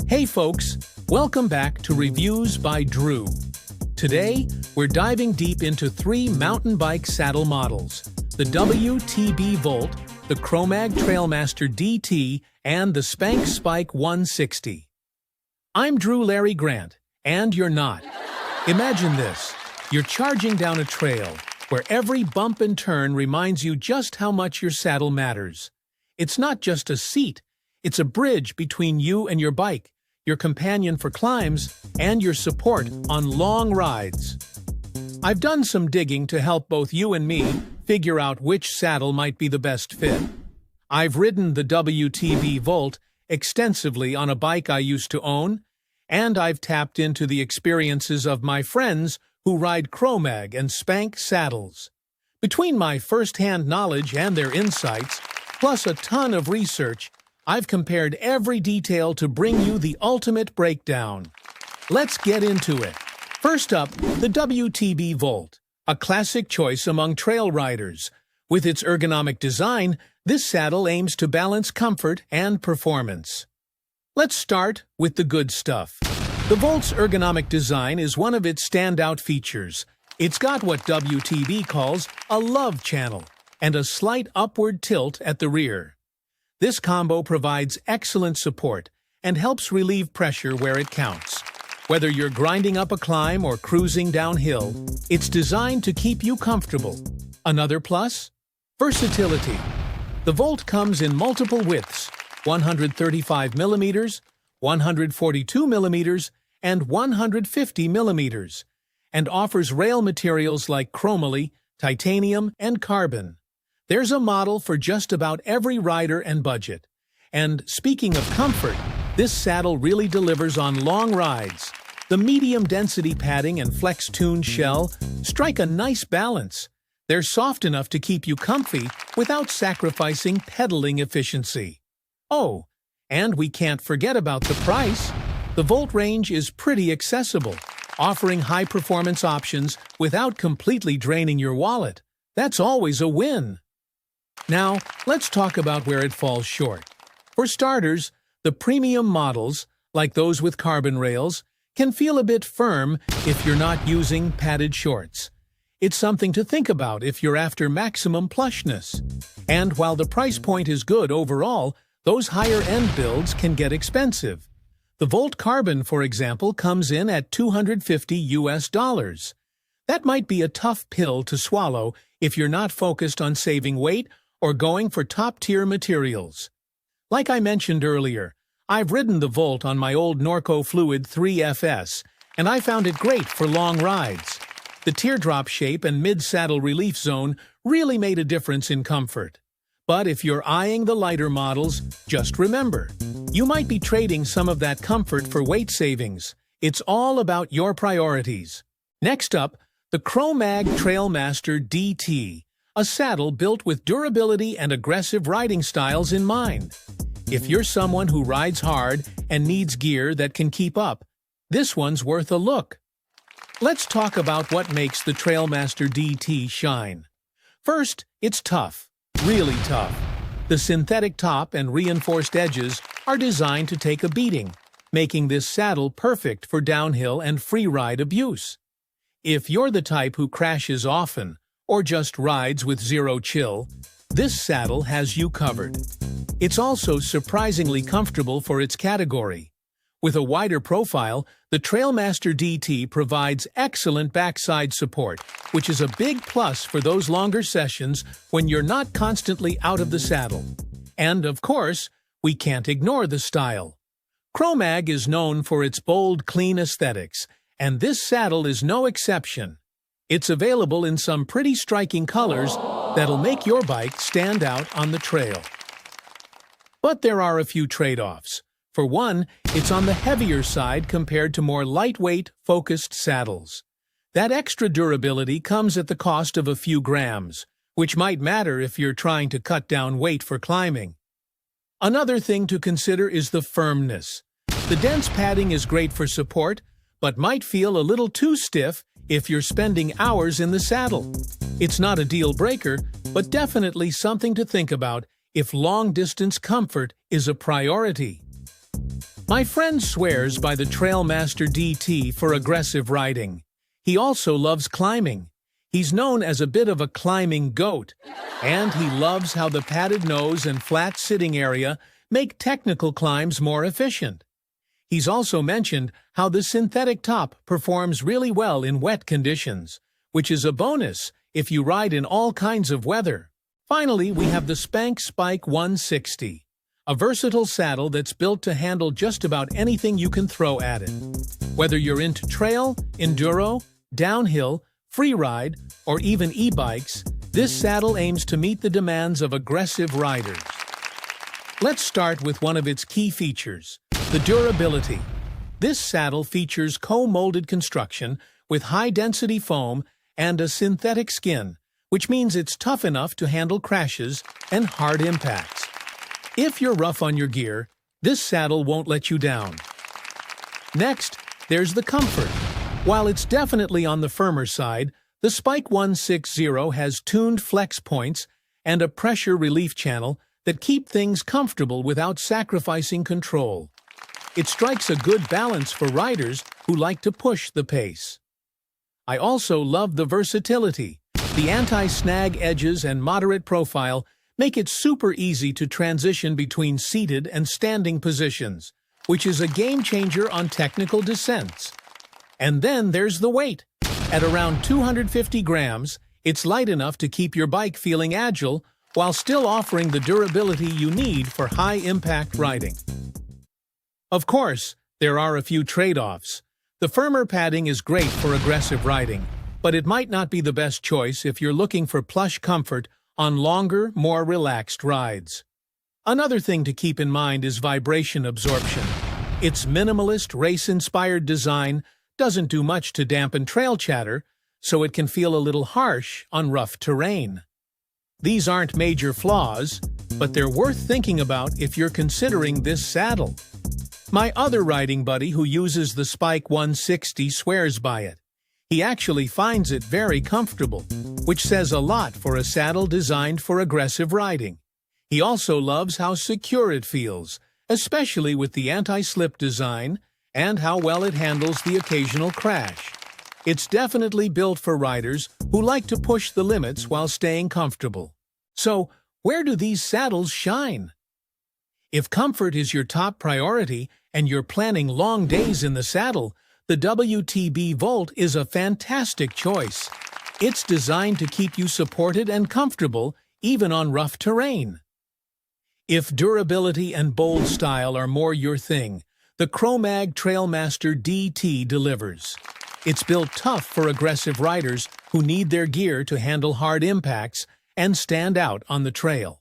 Hey folks, welcome back to Reviews by Drew. Today, we're diving deep into 3 mountain bike saddle models: the WTB Volt, the Chromag TrailMaster DT, and the Spank Spike 160. I'm Drew Larry Grant, and you're not. Imagine this: you're charging down a trail where every bump and turn reminds you just how much your saddle matters. It's not just a seat, it's a bridge between you and your bike, your companion for climbs, and your support on long rides. I've done some digging to help both you and me figure out which saddle might be the best fit. I've ridden the WTB Volt extensively on a bike I used to own, and I've tapped into the experiences of my friends who ride Chromag and Spank saddles. Between my first-hand knowledge and their insights, plus a ton of research, I've compared every detail to bring you the ultimate breakdown. Let's get into it. First up, the WTB Volt, a classic choice among trail riders. With its ergonomic design, this saddle aims to balance comfort and performance. Let's start with the good stuff. The Volt's ergonomic design is one of its standout features. It's got what WTB calls a love channel and a slight upward tilt at the rear. This combo provides excellent support and helps relieve pressure where it counts. Whether you're grinding up a climb or cruising downhill, it's designed to keep you comfortable. Another plus? Versatility. The Volt comes in multiple widths: 135mm, 142mm, and 150mm, and offers rail materials like chromoly, titanium, and carbon. There's a model for just about every rider and budget. And speaking of comfort, this saddle really delivers on long rides. The medium-density padding and flex-tuned shell strike a nice balance. They're soft enough to keep you comfy without sacrificing pedaling efficiency. Oh, and we can't forget about the price. The Volt range is pretty accessible, offering high-performance options without completely draining your wallet. That's always a win. Now, let's talk about where it falls short. For starters, the premium models, like those with carbon rails, can feel a bit firm if you're not using padded shorts. It's something to think about if you're after maximum plushness. And while the price point is good overall, those higher-end builds can get expensive. The Volt Carbon, for example, comes in at $250. That might be a tough pill to swallow if you're not focused on saving weight or going for top-tier materials. Like I mentioned earlier, I've ridden the Volt on my old Norco Fluid 3FS, and I found it great for long rides. The teardrop shape and mid-saddle relief zone really made a difference in comfort. But if you're eyeing the lighter models, just remember, you might be trading some of that comfort for weight savings. It's all about your priorities. Next up, the Chromag TrailMaster DT, a saddle built with durability and aggressive riding styles in mind. If you're someone who rides hard and needs gear that can keep up, this one's worth a look. Let's talk about what makes the TrailMaster DT shine. First, it's tough, really tough. The synthetic top and reinforced edges are designed to take a beating, making this saddle perfect for downhill and free-ride abuse. If you're the type who crashes often, or just rides with zero chill, this saddle has you covered. It's also surprisingly comfortable for its category. With a wider profile, the TrailMaster DT provides excellent backside support, which is a big plus for those longer sessions when you're not constantly out of the saddle. And, of course, we can't ignore the style. Chromag is known for its bold, clean aesthetics, and this saddle is no exception. It's available in some pretty striking colors that'll make your bike stand out on the trail. But there are a few trade-offs. For one, it's on the heavier side compared to more lightweight, focused saddles. That extra durability comes at the cost of a few grams, which might matter if you're trying to cut down weight for climbing. Another thing to consider is the firmness. The dense padding is great for support, but might feel a little too stiff if you're spending hours in the saddle. It's not a deal breaker, but definitely something to think about if long-distance comfort is a priority. My friend swears by the TrailMaster DT for aggressive riding. He also loves climbing. He's known as a bit of a climbing goat, and he loves how the padded nose and flat sitting area make technical climbs more efficient. He's also mentioned how the synthetic top performs really well in wet conditions, which is a bonus if you ride in all kinds of weather. Finally, we have the Spank Spike 160, a versatile saddle that's built to handle just about anything you can throw at it. Whether you're into trail, enduro, downhill, freeride, or even e-bikes, this saddle aims to meet the demands of aggressive riders. Let's start with one of its key features, the durability. This saddle features co-molded construction with high-density foam and a synthetic skin, which means it's tough enough to handle crashes and hard impacts. If you're rough on your gear, this saddle won't let you down. Next, there's the comfort. While it's definitely on the firmer side, the Spike 160 has tuned flex points and a pressure relief channel that keep things comfortable without sacrificing control. It strikes a good balance for riders who like to push the pace. I also love the versatility. The anti-snag edges and moderate profile make it super easy to transition between seated and standing positions, which is a game-changer on technical descents. And then there's the weight. At around 250 grams, it's light enough to keep your bike feeling agile while still offering the durability you need for high-impact riding. Of course, there are a few trade-offs. The firmer padding is great for aggressive riding, but it might not be the best choice if you're looking for plush comfort on longer, more relaxed rides. Another thing to keep in mind is vibration absorption. Its minimalist, race-inspired design doesn't do much to dampen trail chatter, so it can feel a little harsh on rough terrain. These aren't major flaws, but they're worth thinking about if you're considering this saddle. My other riding buddy who uses the Spike 160 swears by it. He actually finds it very comfortable, which says a lot for a saddle designed for aggressive riding. He also loves how secure it feels, especially with the anti-slip design, and how well it handles the occasional crash. It's definitely built for riders who like to push the limits while staying comfortable. So, where do these saddles shine? If comfort is your top priority and you're planning long days in the saddle, the WTB Volt is a fantastic choice. It's designed to keep you supported and comfortable even on rough terrain. If durability and bold style are more your thing, the Chromag TrailMaster DT delivers. It's built tough for aggressive riders who need their gear to handle hard impacts and stand out on the trail.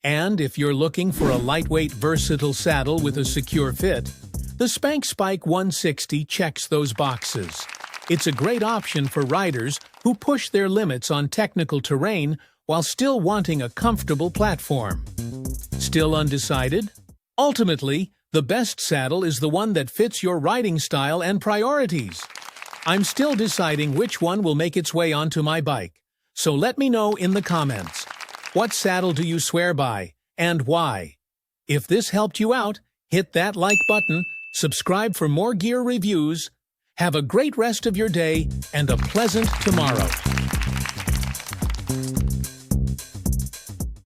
And if you're looking for a lightweight, versatile saddle with a secure fit, the Spank Spike 160 checks those boxes. It's a great option for riders who push their limits on technical terrain while still wanting a comfortable platform. Still undecided? Ultimately, the best saddle is the one that fits your riding style and priorities. I'm still deciding which one will make its way onto my bike, so let me know in the comments. What saddle do you swear by, and why? If this helped you out, hit that like button, subscribe for more gear reviews. Have a great rest of your day and a pleasant tomorrow.